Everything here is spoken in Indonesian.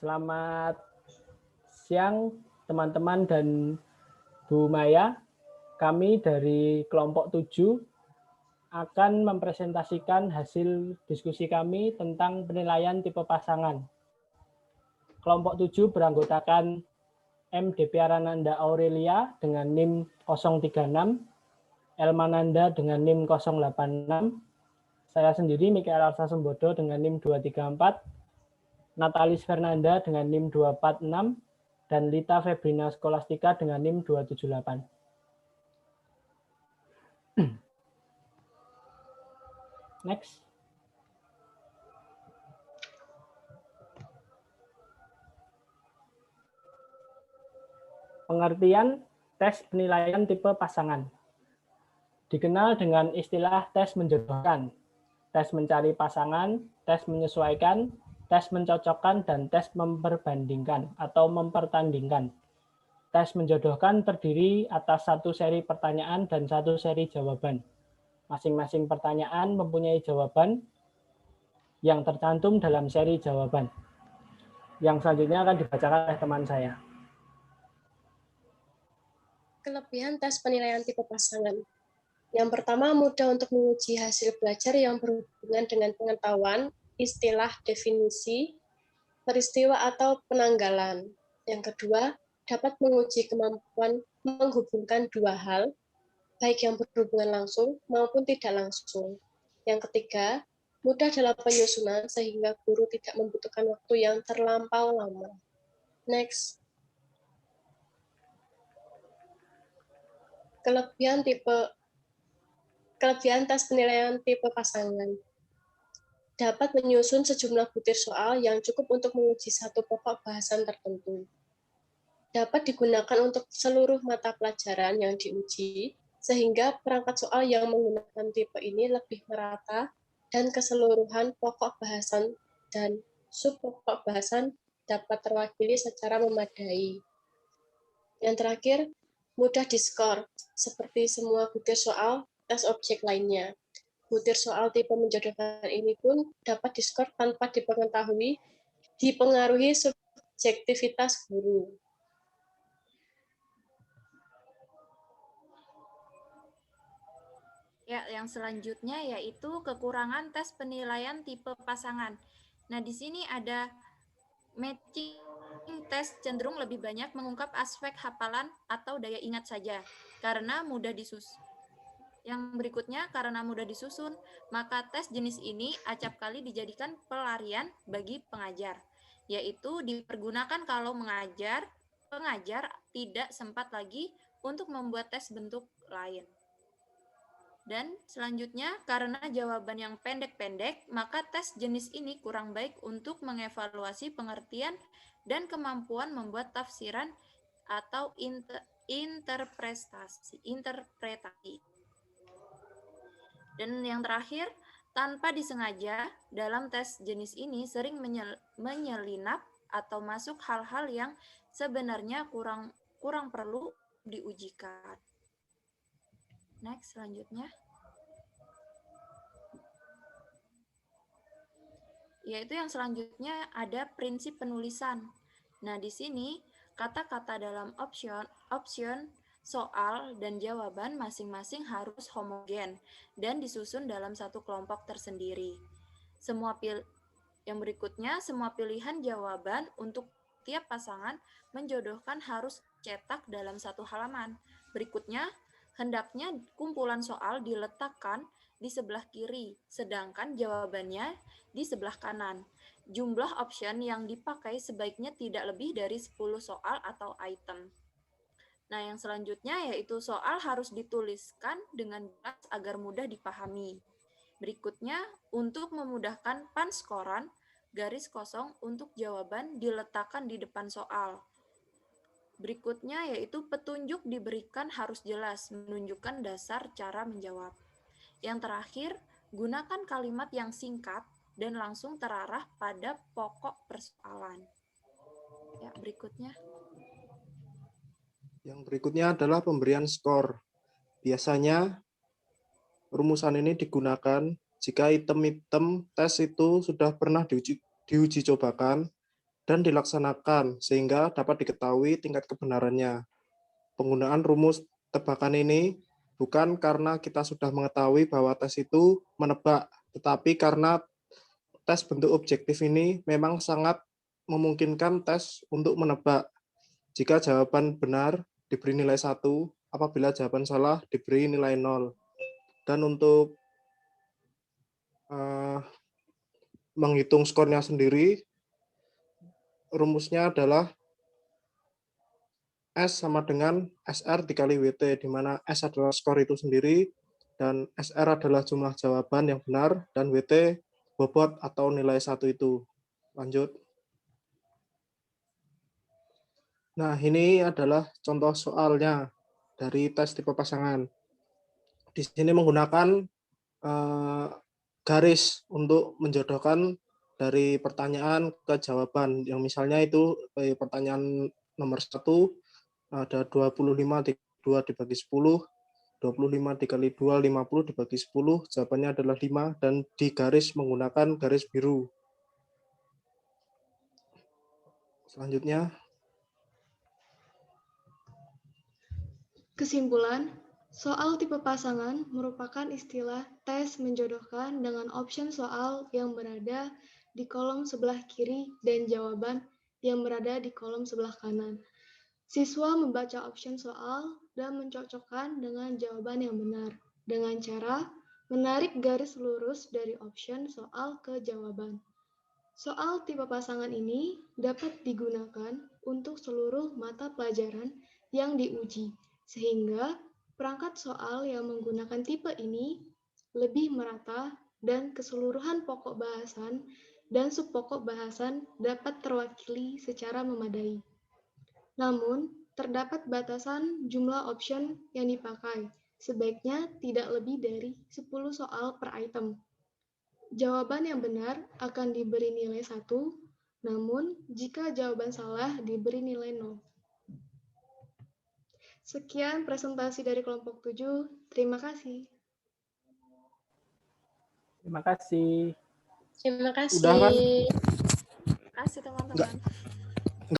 Selamat siang teman-teman dan Bu Maya. Kami dari kelompok 7 akan mempresentasikan hasil diskusi kami tentang penilaian tipe pasangan. Kelompok 7 beranggotakan M. Depiarananda Aurelia dengan NIM 036, Elmananda dengan NIM 086, saya sendiri Mikael Arsa Sembodo dengan NIM 234, Natalis Fernanda dengan NIM 246, dan Lita Febrina Skolastika dengan NIM 278. Next. Pengertian tes penilaian tipe pasangan. Dikenal dengan istilah tes menjodohkan, tes mencari pasangan, tes menyesuaikan, tes mencocokkan, dan tes memperbandingkan atau mempertandingkan. Tes menjodohkan terdiri atas satu seri pertanyaan dan satu seri jawaban. Masing-masing pertanyaan mempunyai jawaban yang tercantum dalam seri jawaban. Yang selanjutnya akan dibacakan oleh teman saya. Kelebihan tes penilaian tipe pasangan. Yang pertama, mudah untuk menguji hasil belajar yang berhubungan dengan pengetahuan, istilah, definisi, peristiwa, atau penanggalan. Yang kedua, dapat menguji kemampuan menghubungkan dua hal, baik yang berhubungan langsung maupun tidak langsung. Yang ketiga, mudah dalam penyusunan sehingga guru tidak membutuhkan waktu yang terlampau lama. Next. Kelebihan tes penilaian tipe pasangan. Dapat menyusun sejumlah butir soal yang cukup untuk menguji satu pokok bahasan tertentu. Dapat digunakan untuk seluruh mata pelajaran yang diuji, sehingga perangkat soal yang menggunakan tipe ini lebih merata dan keseluruhan pokok bahasan dan subpokok bahasan dapat terwakili secara memadai. Yang terakhir, mudah diskor, seperti semua butir soal tes objek lainnya. Butir soal tipe menjodohkan ini pun dapat diskor tanpa dipengaruhi subjektivitas guru. Ya, yang selanjutnya yaitu kekurangan tes penilaian tipe pasangan. Nah, di sini ada matching tes cenderung lebih banyak mengungkap aspek hafalan atau daya ingat saja, karena mudah disusun. Yang berikutnya, karena mudah disusun, maka tes jenis ini acap kali dijadikan pelarian bagi pengajar, yaitu dipergunakan kalau pengajar tidak sempat lagi untuk membuat tes bentuk lain. Dan selanjutnya, karena jawaban yang pendek-pendek, maka tes jenis ini kurang baik untuk mengevaluasi pengertian dan kemampuan membuat tafsiran atau interpretasi. Dan yang terakhir, tanpa disengaja, dalam tes jenis ini sering menyelinap atau masuk hal-hal yang sebenarnya kurang perlu diujikan. Next, selanjutnya. Yaitu yang selanjutnya ada prinsip penulisan. Nah, di sini kata-kata dalam option, soal, dan jawaban masing-masing harus homogen dan disusun dalam satu kelompok tersendiri. Yang berikutnya, semua pilihan jawaban untuk tiap pasangan menjodohkan harus cetak dalam satu halaman. Berikutnya, hendaknya kumpulan soal diletakkan di sebelah kiri, sedangkan jawabannya di sebelah kanan. Jumlah option yang dipakai sebaiknya tidak lebih dari 10 soal atau item. Nah, yang selanjutnya yaitu soal harus dituliskan dengan jelas agar mudah dipahami. Berikutnya, untuk memudahkan panskoran, garis kosong untuk jawaban diletakkan di depan soal. Berikutnya yaitu petunjuk diberikan harus jelas, menunjukkan dasar cara menjawab. Yang terakhir, gunakan kalimat yang singkat dan langsung terarah pada pokok persoalan. Ya, berikutnya. Yang berikutnya adalah pemberian skor. Biasanya rumusan ini digunakan jika item-item tes itu sudah pernah diuji cobakan dan dilaksanakan sehingga dapat diketahui tingkat kebenarannya. Penggunaan rumus tebakan ini bukan karena kita sudah mengetahui bahwa tes itu menebak, tetapi karena tes bentuk objektif ini memang sangat memungkinkan tes untuk menebak. Jika jawaban benar diberi nilai 1, apabila jawaban salah diberi nilai 0. Dan untuk menghitung skornya sendiri, rumusnya adalah S sama dengan SR dikali WT, di mana S adalah skor itu sendiri, dan SR adalah jumlah jawaban yang benar, dan WT bobot atau nilai 1 itu. Lanjut. Nah, ini adalah contoh soalnya dari tes tipe pasangan. Di sini menggunakan garis untuk menjodohkan dari pertanyaan ke jawaban. Yang misalnya itu pertanyaan nomor 1, ada 25 2 dibagi 10, 25 dikali 2, 50 dibagi 10, jawabannya adalah 5, dan digaris menggunakan garis biru. Selanjutnya. Kesimpulan, soal tipe pasangan merupakan istilah tes menjodohkan dengan option soal yang berada di kolom sebelah kiri dan jawaban yang berada di kolom sebelah kanan. Siswa membaca option soal dan mencocokkan dengan jawaban yang benar dengan cara menarik garis lurus dari option soal ke jawaban. Soal tipe pasangan ini dapat digunakan untuk seluruh mata pelajaran yang diuji, sehingga perangkat soal yang menggunakan tipe ini lebih merata dan keseluruhan pokok bahasan dan subpokok bahasan dapat terwakili secara memadai. Namun, terdapat batasan jumlah option yang dipakai, sebaiknya tidak lebih dari 10 soal per item. Jawaban yang benar akan diberi nilai 1, namun jika jawaban salah diberi nilai 0. Sekian presentasi dari kelompok 7. Terima kasih. Terima kasih. Terima kasih. Udah kan? Terima kasih teman-teman.